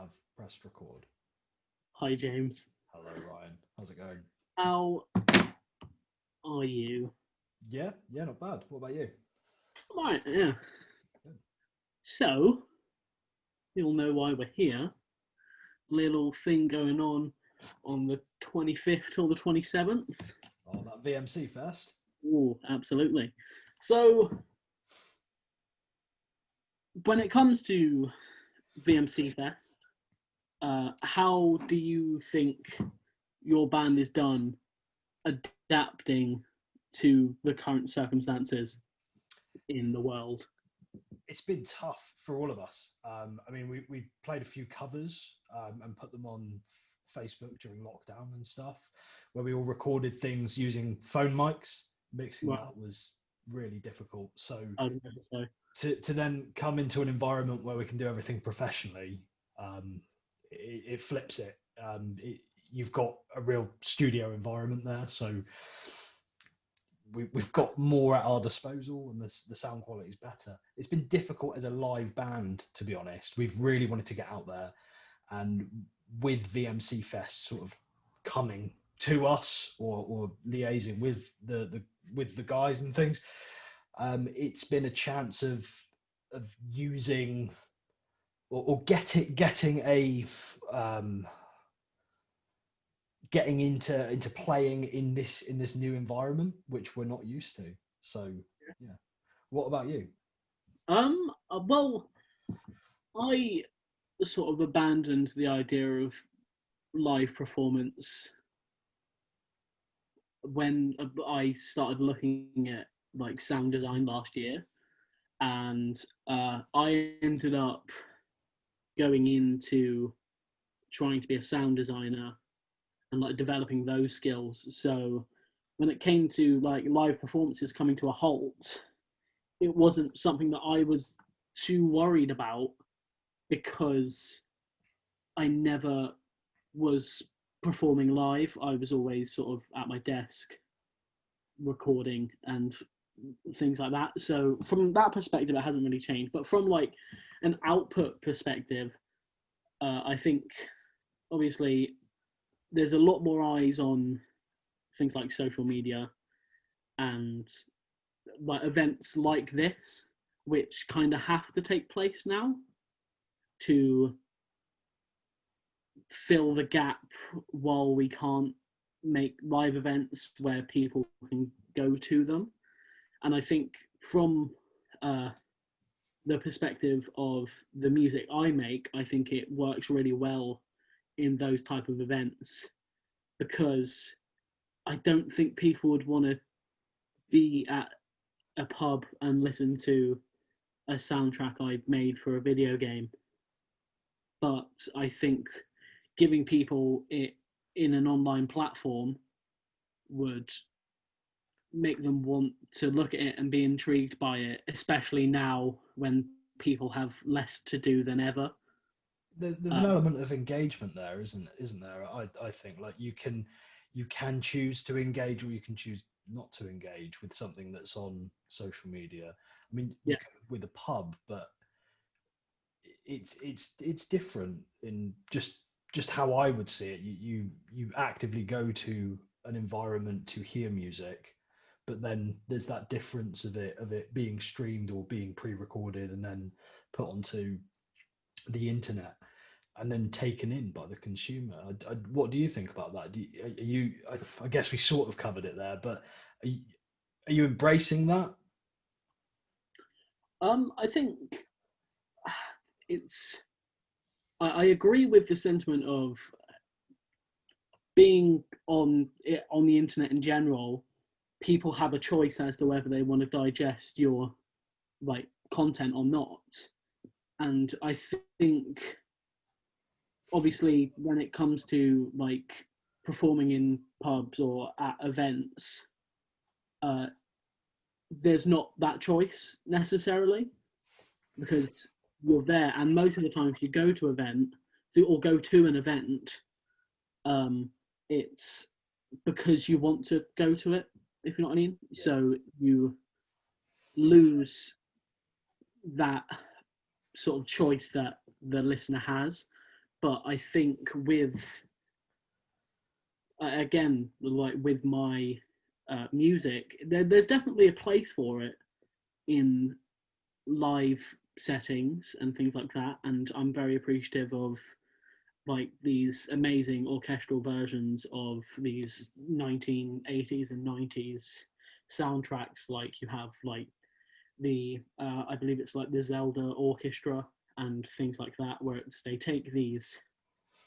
have pressed record. Hi, James. Hello, Ryan. How's it going? How are you? Yeah, not bad. What about you? Right, yeah. So, you'll know why we're here. Little thing going on the 25th or the 27th. Oh, that VMC Fest. Oh, absolutely. So, when it comes to VMC Fest, how do you think your band is done adapting to the current circumstances in the world? It's been tough for all of us. I mean, we played a few covers and put them on Facebook during lockdown and stuff, where we all recorded things using phone mics. Mixing that was really difficult. So to then come into an environment where we can do everything professionally, it flips it. You've got a real studio environment there, so we've got more at our disposal, and the sound quality is better. It's been difficult as a live band, to be honest. We've really wanted to get out there, and with VMC Fest sort of coming to us or liaising with the guys and things, it's been a chance of using or getting into playing in this new environment, which we're not used to. So yeah. What about you? Well, I sort of abandoned the idea of live performance when I started looking at like sound design last year, and I ended up going into trying to be a sound designer and like developing those skills. So when it came to like live performances coming to a halt, it wasn't something that I was too worried about, because I never was performing live. I was always sort of at my desk recording and things like that. So from that perspective, it hasn't really changed. But from like an output perspective, I think obviously there's a lot more eyes on things like social media and like events like this, which kind of have to take place now to fill the gap while we can't make live events where people can go to them. And I think from the perspective of the music I make, I think it works really well in those type of events, because I don't think people would want to be at a pub and listen to a soundtrack I made for a video game. But I think giving people it in an online platform would make them want to look at it and be intrigued by it, especially now when people have less to do than ever. There's an element of engagement there, isn't there? I think like you can choose to engage, or you can choose not to engage with something that's on social media. I mean, you can with a pub, but it's different in just how I would see it. You actively go to an environment to hear music, but then there's that difference of it being streamed or being pre-recorded and then put onto the internet and then taken in by the consumer. What do you think about that? I guess we sort of covered it there, but are you embracing that? I think I agree with the sentiment of being on the internet in general. People have a choice as to whether they want to digest your like content or not. And I think obviously when it comes to like performing in pubs or at events, there's not that choice necessarily, because you're there, and most of the time if you go to an event, it's because you want to go to it, if you know what I mean. Yeah. So you lose that sort of choice that the listener has. but I think with again, like with my music, there's definitely a place for it in live settings and things like that, and I'm very appreciative of like these amazing orchestral versions of these 1980s and 90s soundtracks. Like you have like the I believe it's like the Zelda orchestra and things like that, where they take these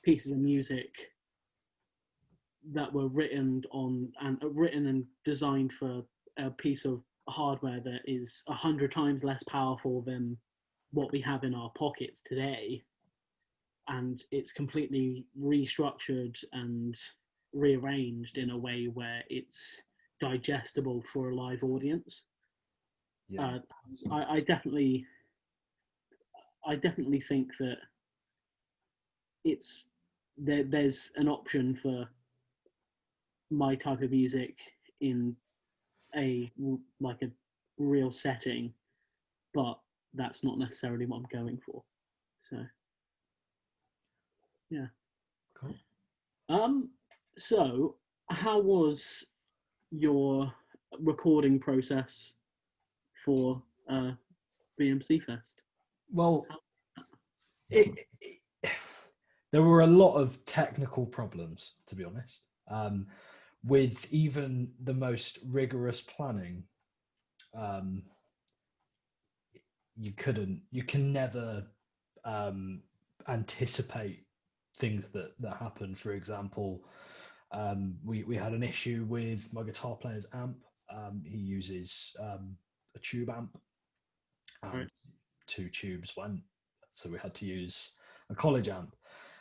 pieces of music that were written and designed for a piece of hardware that is 100 times less powerful than what we have in our pockets today, and it's completely restructured and rearranged in a way where it's digestible for a live audience. Yeah. I definitely think that it's there's an option for my type of music in a like a real setting, but that's not necessarily what I'm going for. So yeah. Cool. So how was your recording process for VMC Fest? Well, there were a lot of technical problems, to be honest. With even the most rigorous planning, you can never anticipate things that happen. For example, we had an issue with my guitar player's amp. He uses a tube amp, and Right. 2 tubes went, so we had to use a college amp,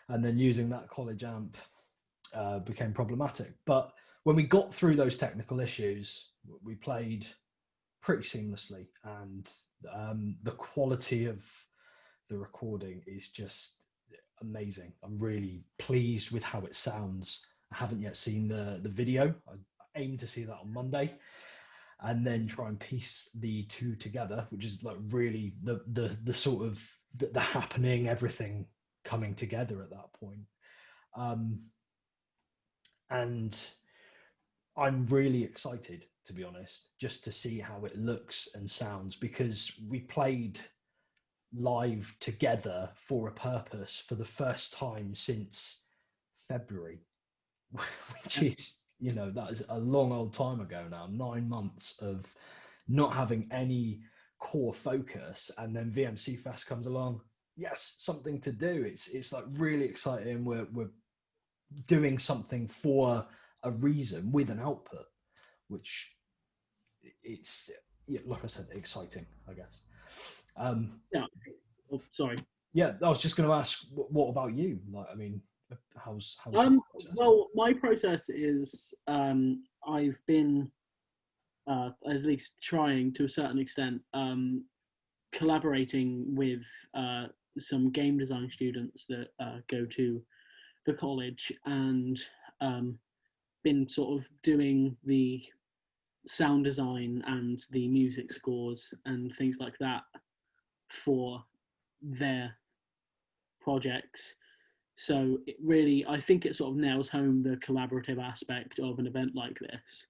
and then using that college amp became problematic. But when we got through those technical issues, we played pretty seamlessly, and the quality of the recording is just amazing. I'm really pleased with how it sounds. I haven't yet seen the video. I aim to see that on Monday, and then try and piece the two together, which is like really the sort of the happening, everything coming together at that point. And I'm really excited, to be honest, just to see how it looks and sounds, because we played live together for a purpose for the first time since February, which is, that is a long old time ago now, 9 months of not having any core focus. And then VMC Fest comes along. Yes, something to do. It's like really exciting. We're doing something for a reason with an output, which it's, like I said, exciting, I guess. Yeah. Oh, sorry. Yeah, I was just going to ask, what about you? Like, I mean, how's well, my process is I've been at least trying to a certain extent collaborating with some game design students that go to the college, and been sort of doing the sound design and the music scores and things like that for their projects. So it really, I think it sort of nails home the collaborative aspect of an event like this.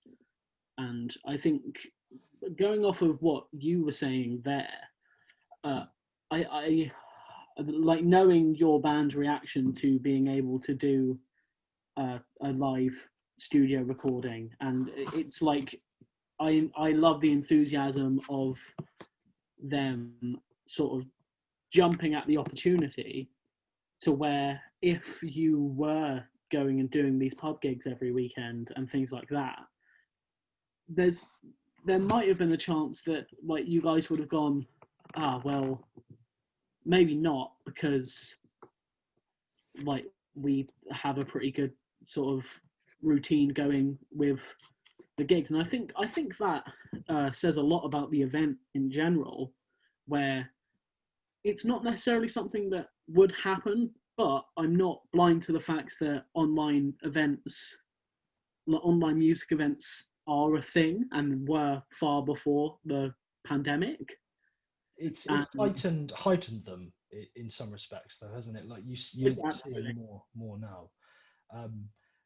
And I think, going off of what you were saying there, I like knowing your band's reaction to being able to do a live studio recording, and it's like I love the enthusiasm of them sort of jumping at the opportunity, to where if you were going and doing these pub gigs every weekend and things like that, there might have been a chance that like you guys would have gone, well, maybe not, because like we have a pretty good sort of routine going with the gigs. And I think that says a lot about the event in general, where it's not necessarily something that would happen, but I'm not blind to the fact that online music events are a thing and were far before the pandemic. It's heightened them in some respects, though, hasn't it? Like you're seeing more now.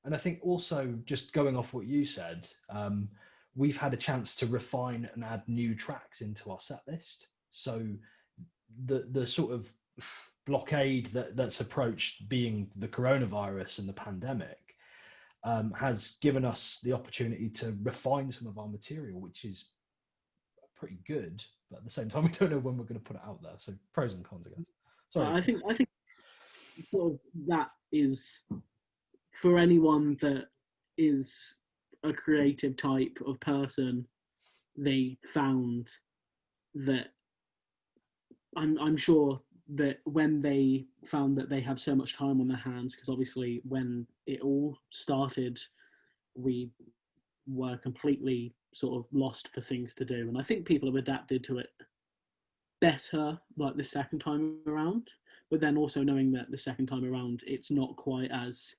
And I think also, just going off what you said, we've had a chance to refine and add new tracks into our set list. So the sort of blockade that's approached being the coronavirus and the pandemic has given us the opportunity to refine some of our material, which is pretty good. But at the same time, we don't know when we're going to put it out there. So pros and cons, I guess. Sorry. I think sort of that is for anyone that is a creative type of person. They found that I'm sure that when they found that they have so much time on their hands, because obviously when it all started, we were completely sort of lost for things to do. And I think people have adapted to it better, like the second time around, but then also knowing that the second time around, it's not quite as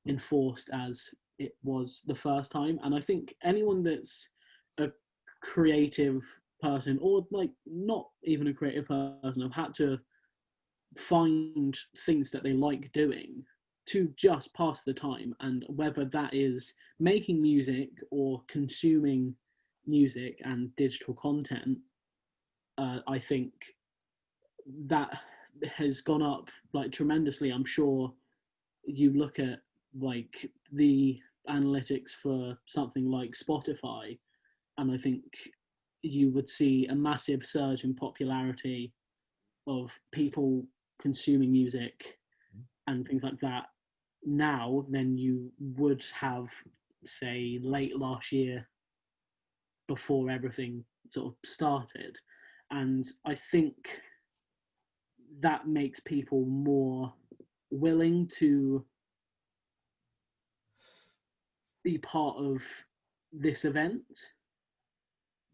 enforced as it was the first time. And I think anyone that's a creative person, or like not even a creative person, have had to find things that they like doing to just pass the time, and whether that is making music or consuming music and digital content, I think that has gone up like tremendously. I'm sure you look at like the analytics for something like Spotify, and I think you would see a massive surge in popularity of people consuming music and things like that now than you would have, say, late last year before everything sort of started. And I think that makes people more willing to be part of this event.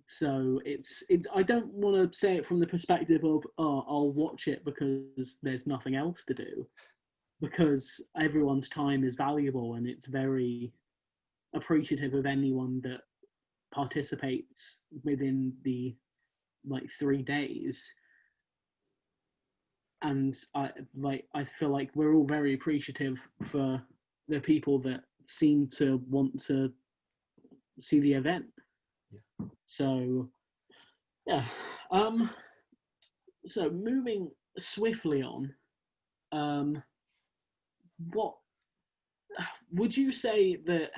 So it's I don't want to say it from the perspective of, oh, I'll watch it because there's nothing else to do, because everyone's time is valuable, and it's very appreciative of anyone that participates within the like 3 days. And I feel like we're all very appreciative for the people that seem to want to see the event. Yeah. So yeah. So moving swiftly on, what would you say that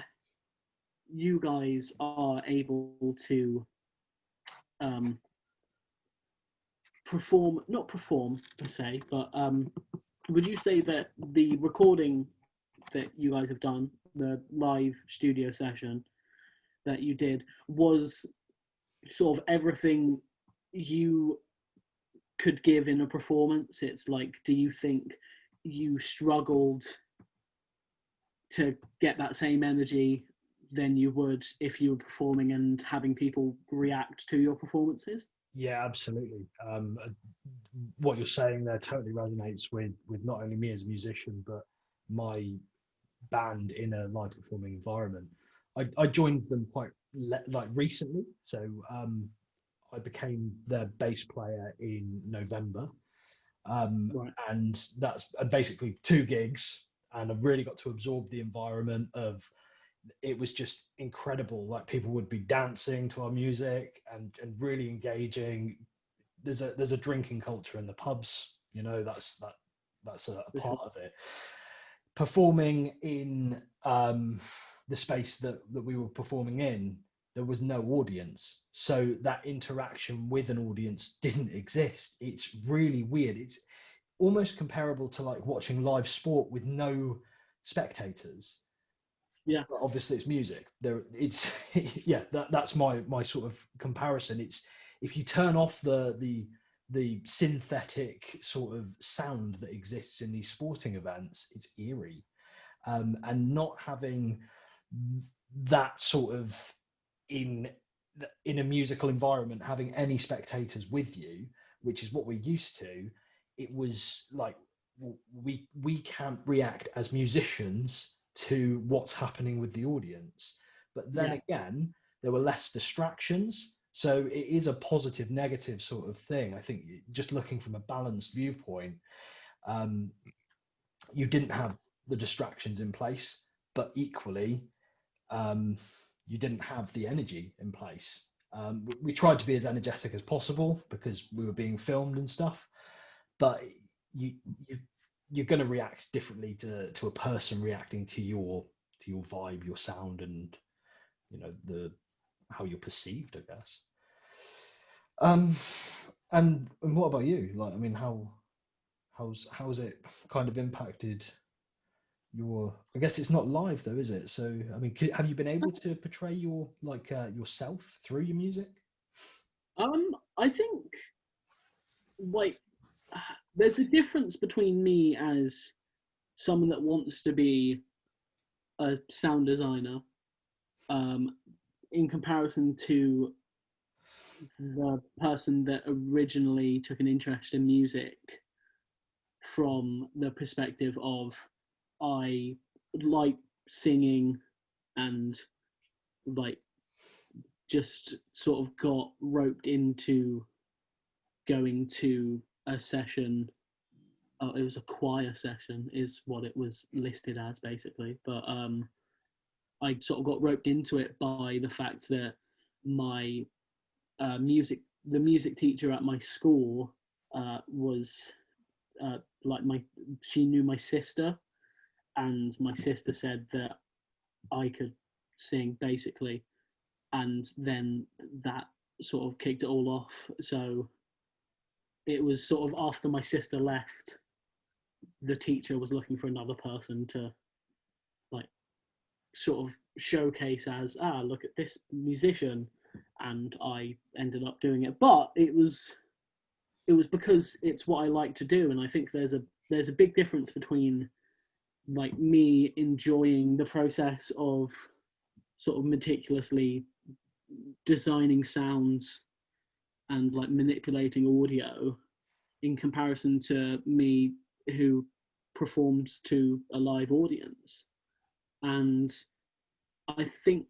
you guys are able to not perform per se, but would you say that the recording that you guys have done, the live studio session that you did, was sort of everything you could give in a performance? It's like, do you think you struggled to get that same energy than you would if you were performing and having people react to your performances? Yeah, absolutely. What you're saying there totally resonates with not only me as a musician, but my band in a live performing environment. I joined them quite recently, so I became their bass player in November, Right. and that's basically 2 gigs, and I've really got to absorb the environment of. It was just incredible. Like, people would be dancing to our music and really engaging. There's a drinking culture in the pubs, you know, that's a part of it. Performing in the space that we were performing in, there was no audience, so that interaction with an audience didn't exist. It's really weird. It's almost comparable to like watching live sport with no spectators. Yeah. But obviously it's music. It's yeah. That's my sort of comparison. It's, if you turn off the synthetic sort of sound that exists in these sporting events, it's eerie, and not having that sort of in a musical environment, having any spectators with you, which is what we're used to. It was like, we can't react as musicians to what's happening with the audience. But then again, there were less distractions, So it is a positive, negative sort of thing. I think just looking from a balanced viewpoint, you didn't have the distractions in place, but equally, you didn't have the energy in place. We tried to be as energetic as possible because we were being filmed and stuff, but you, you you're going to react differently to a person reacting to your vibe, your sound, and the how you're perceived, I guess. Um, and what about you? Like, I mean, how's it kind of impacted your? I guess it's not live though, is it? So, I mean, have you been able to portray your yourself through your music? I think like there's a difference between me as someone that wants to be a sound designer, um, in comparison to the person that originally took an interest in music from the perspective of I like singing and like just sort of got roped into going to a session. Oh, it was a choir session, is what it was listed as basically. But I sort of got roped into it by the fact that my the music teacher at my school was she knew my sister, and my sister said that I could sing basically, and then that sort of kicked it all off. So it was sort of after my sister left, the teacher was looking for another person to like sort of showcase as look at this musician, and I ended up doing it. But it was because it's what I like to do, and I think there's a big difference between like me enjoying the process of sort of meticulously designing sounds and like manipulating audio in comparison to me who performs to a live audience. And I think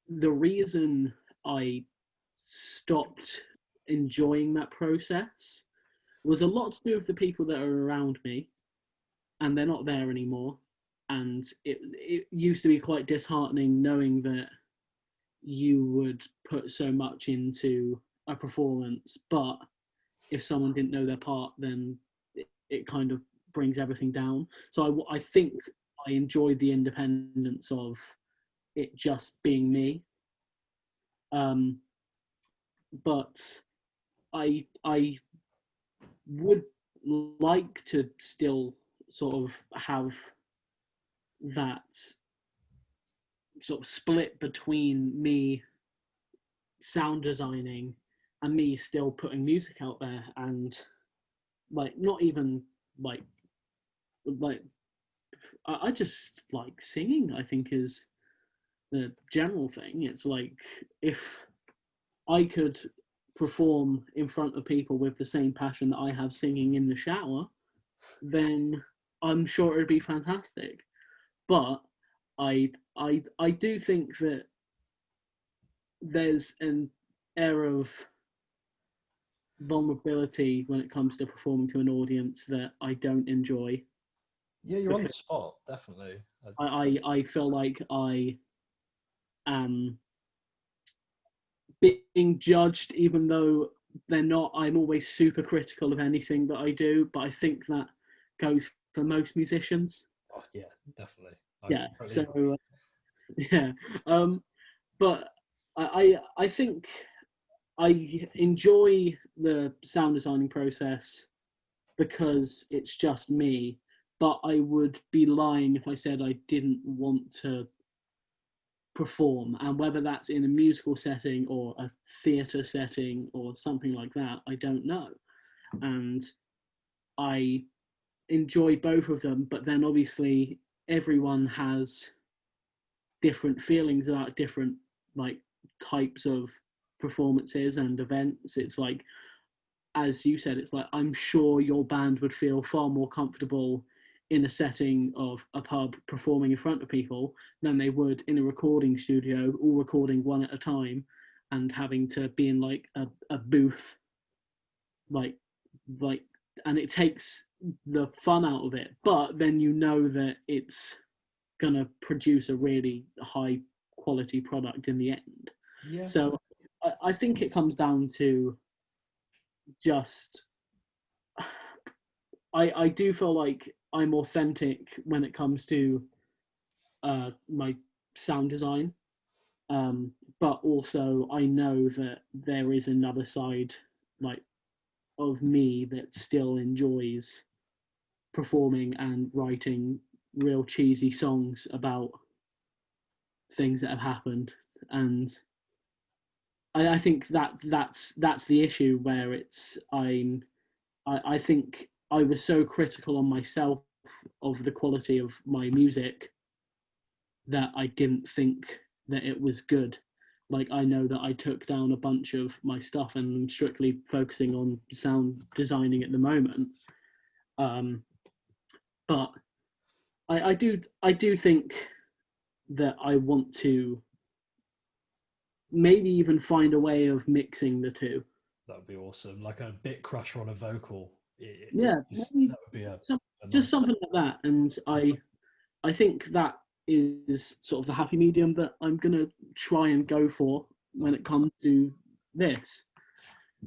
the reason I stopped enjoying that process was a lot to do with the people that are around me, and they're not there anymore. And it used to be quite disheartening knowing that you would put so much into a performance, but if someone didn't know their part, then it kind of brings everything down. So I think I enjoyed the independence of it just being me. Um, but I would like to still sort of have that sort of split between me sound designing and me still putting music out there, and like not even like I just like singing, I think, is the general thing. It's like if I could perform in front of people with the same passion that I have singing in the shower, then I'm sure it'd be fantastic. But I do think that there's an air of vulnerability when it comes to performing to an audience that I don't enjoy. Yeah, you're on the spot, definitely. I feel like I am being judged, even though they're not. I'm always super critical of anything that I do, but I think that goes for most musicians. Oh, yeah, definitely. Yeah. So yeah. But I think I enjoy the sound designing process because it's just me. But I would be lying if I said I didn't want to perform, and whether that's in a musical setting or a theatre setting or something like that, I don't know. And I enjoy both of them, but then obviously everyone has different feelings about different like types of performances and events. It's like, as you said, it's like I'm sure your band would feel far more comfortable in a setting of a pub performing in front of people than they would in a recording studio, all recording one at a time, and having to be in like a booth, like and it takes the fun out of it, but then you know that it's gonna produce a really high quality product in the end. Yeah. So I think it comes down to just I do feel like I'm authentic when it comes to my sound design, but also I know that there is another side, like, of me that still enjoys performing and writing real cheesy songs about things that have happened. And I think that's the issue where I think I was so critical on myself of the quality of my music that I didn't think that it was good. Like, I know that I took down a bunch of my stuff and I'm strictly focusing on sound designing at the moment. But I do think that I want to maybe even find a way of mixing the two. That would be awesome. Like a bit crusher on a vocal. Yeah, maybe That would be a just nice. something like that. And I think that is sort of the happy medium that I'm gonna try and go for when it comes to this.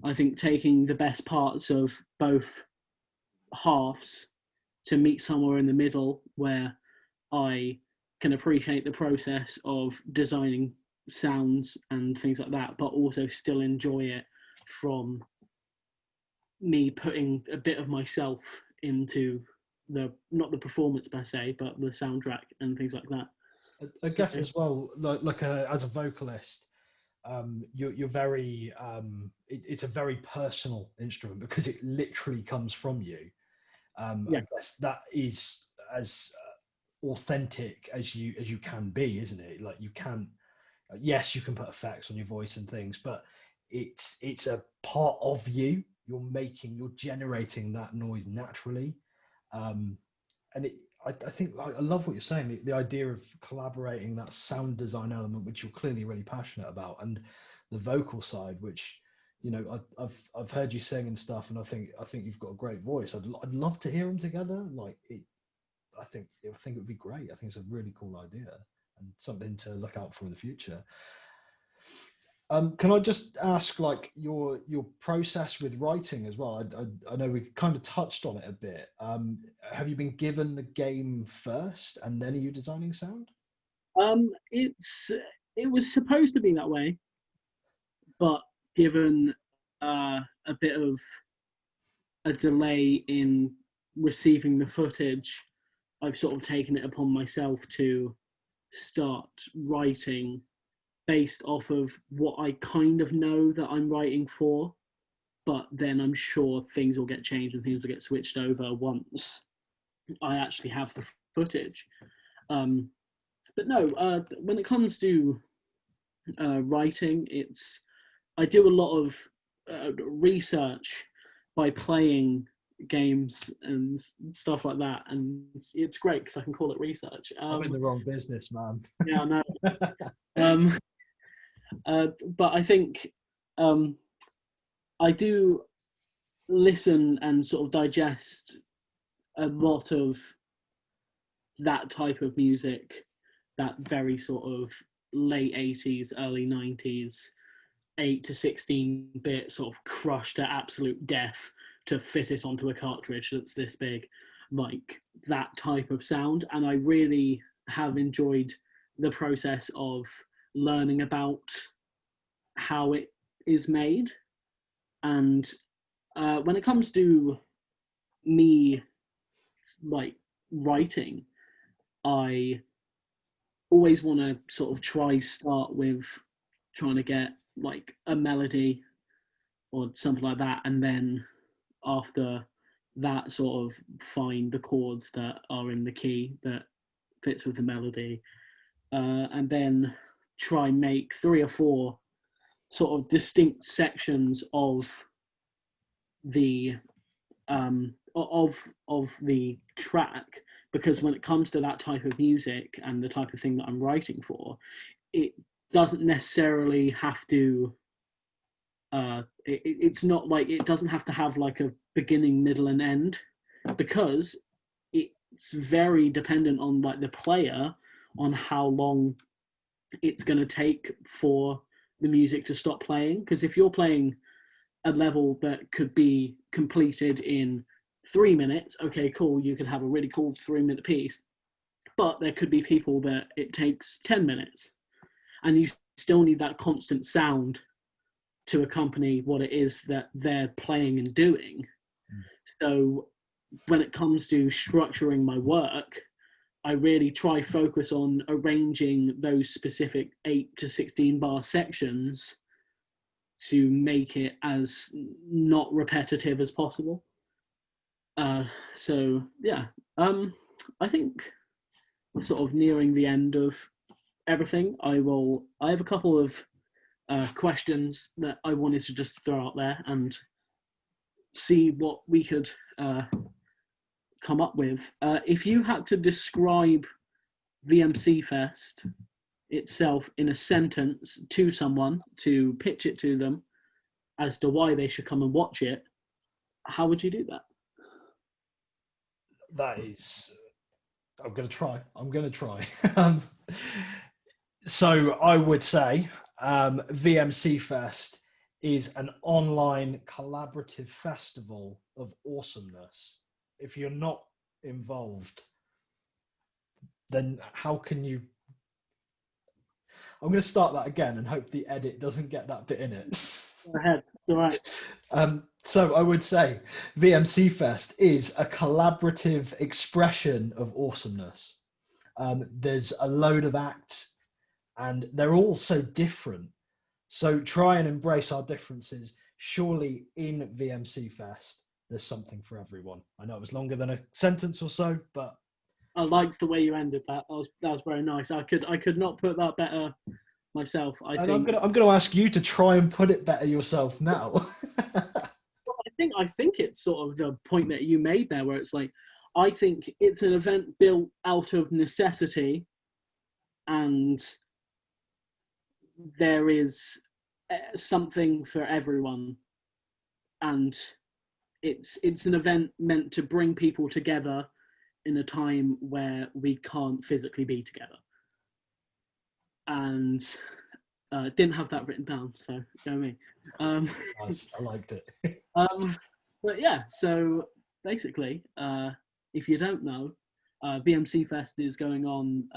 I think taking the best parts of both halves to meet somewhere in the middle where I can appreciate the process of designing sounds and things like that, but also still enjoy it from me putting a bit of myself into the, not the performance per se, but the soundtrack and things like that. I guess as well, like as a vocalist, you're very it's a very personal instrument because it literally comes from you. Yeah. I guess that is as authentic as you can be, isn't it? Like, you can, yes, you can put effects on your voice and things, but it's a part of you. You're generating that noise naturally, and I think I love what you're saying. The idea of collaborating that sound design element, which you're clearly really passionate about, and the vocal side, which, I've heard you sing and stuff, and I think you've got a great voice. I'd love to hear them together. Like, I think it would be great. I think it's a really cool idea and something to look out for in the future. Can I just ask, like, your process with writing as well? I know we kind of touched on it a bit. Have you been given the game first, and then are you designing sound? It was supposed to be that way, but given a bit of a delay in receiving the footage, I've sort of taken it upon myself to start writing based off of what I kind of know that I'm writing for, but then I'm sure things will get changed and things will get switched over once I actually have the footage. But no, when it comes to writing, I do a lot of research by playing games and stuff like that, and it's great because I can call it research. I'm in the wrong business, man. Yeah, I know. But I think I do listen and sort of digest a lot of that type of music, that very sort of late 80s, early 90s, 8 to 16-bit sort of crushed to absolute death to fit it onto a cartridge that's this big, like that type of sound. And I really have enjoyed the process of learning about how it is made. And when it comes to me, like, writing, I always want to sort of start with trying to get like a melody or something like that, and then after that, sort of find the chords that are in the key that fits with the melody, and then try and make 3 or 4 sort of distinct sections of the of the track, because when it comes to that type of music and the type of thing that I'm writing for, it doesn't necessarily have to. It's not like it doesn't have to have like a beginning, middle, and end, because it's very dependent on like the player, on how long it's going to take for the music to stop playing. Because if you're playing a level that could be completed in 3 minutes, okay, cool, you can have a really cool 3-minute piece. But there could be people that it takes 10 minutes, and you still need that constant sound to accompany what it is that they're playing and doing. So when it comes to structuring my work, I really try focus on arranging those specific 8 to 16 bar sections to make it as not repetitive as possible. So yeah, I think we're sort of nearing the end of everything. I have a couple of questions that I wanted to just throw out there and see what we could come up with. If you had to describe VMC Fest itself in a sentence to someone, to pitch it to them as to why they should come and watch it, how would you do that? That is, I'm going to try. So I would say VMC Fest is an online collaborative festival of awesomeness. If you're not involved, then how can you? I'm going to start that again and hope the edit doesn't get that bit in it. Go ahead. It's all right. So I would say VMC Fest is a collaborative expression of awesomeness. There's a load of acts, and they're all so different. So try and embrace our differences. Surely in VMC Fest, there's something for everyone. I know it was longer than a sentence or so, but I liked the way you ended that. That was very nice. I could not put that better myself. I'm gonna ask you to try and put it better yourself now. I think it's sort of the point that you made there, where it's like, I think it's an event built out of necessity, and there is something for everyone, and it's an event meant to bring people together in a time where we can't physically be together. And didn't have that written down, so you know me. Nice. I liked it. But yeah, so basically, if you don't know, VMC Fest is going on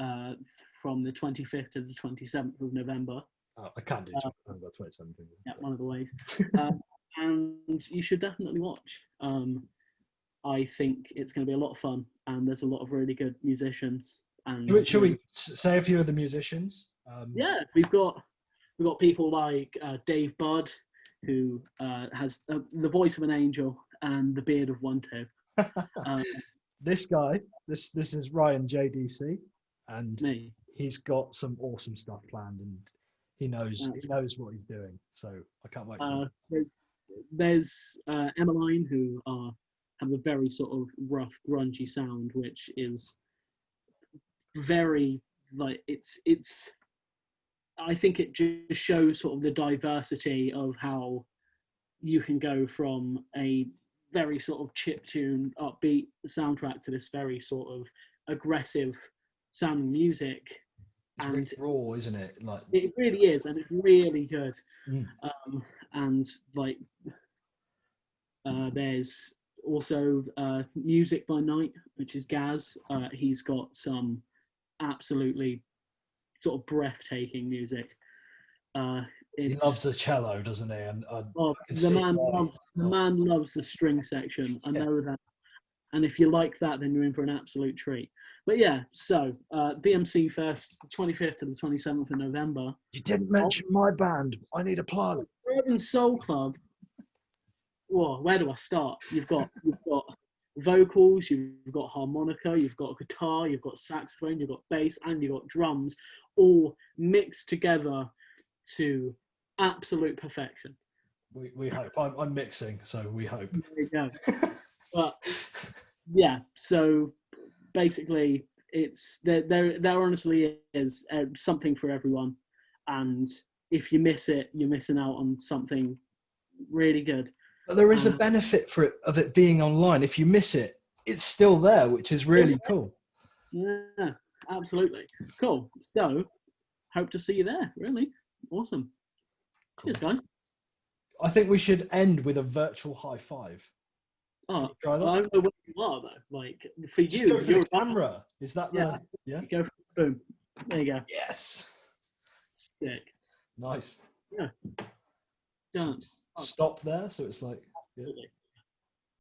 from the 25th to the 27th of November. Oh, I can't do November 27th. Yeah, one of the ways. And you should definitely watch. I think it's going to be a lot of fun, and there's a lot of really good musicians. And should we say a few of the musicians? Yeah, we've got people like Dave Budd, who has the voice of an angel and the beard of one too. This guy, this is Ryan JDC, and me. He's got some awesome stuff planned, and he knows what he's doing. So I can't wait. There's Emmeline, who have a very sort of rough, grungy sound, which is very like it's. I think it just shows sort of the diversity of how you can go from a very sort of chiptune, upbeat soundtrack to this very sort of aggressive sounding music. It's really raw, isn't it? Like it really is, and it's really good. And like, there's also Music by Night, which is Gaz. He's got some absolutely sort of breathtaking music. He loves the cello, doesn't he? And the man loves the string section. I know that. And if you like that, then you're in for an absolute treat. But yeah, so VMC Fest, 25th to the 27th of November. You didn't mention my band. I need a plug. Bourbon Soul Club. Whoa, where do I start? You've got vocals, you've got harmonica, you've got guitar, you've got saxophone, you've got bass, and you've got drums, all mixed together to absolute perfection. We hope. I'm mixing, so we hope. There you go. But yeah, so basically, there honestly is something for everyone, and if you miss it, you're missing out on something really good. But there is a benefit of it being online. If you miss it, it's still there, which is really cool. Yeah, absolutely. Cool. So, hope to see you there. Really awesome. Cool. Cheers, guys. I think we should end with a virtual high five. Oh, try that? well, I don't know where you are though. Like for Just you, go for you're the camera. Is that yeah? yeah? You go for boom. There you go. Yes. Sick. Nice. Yeah. Done. Stop there, so it's like. Yeah. Absolutely.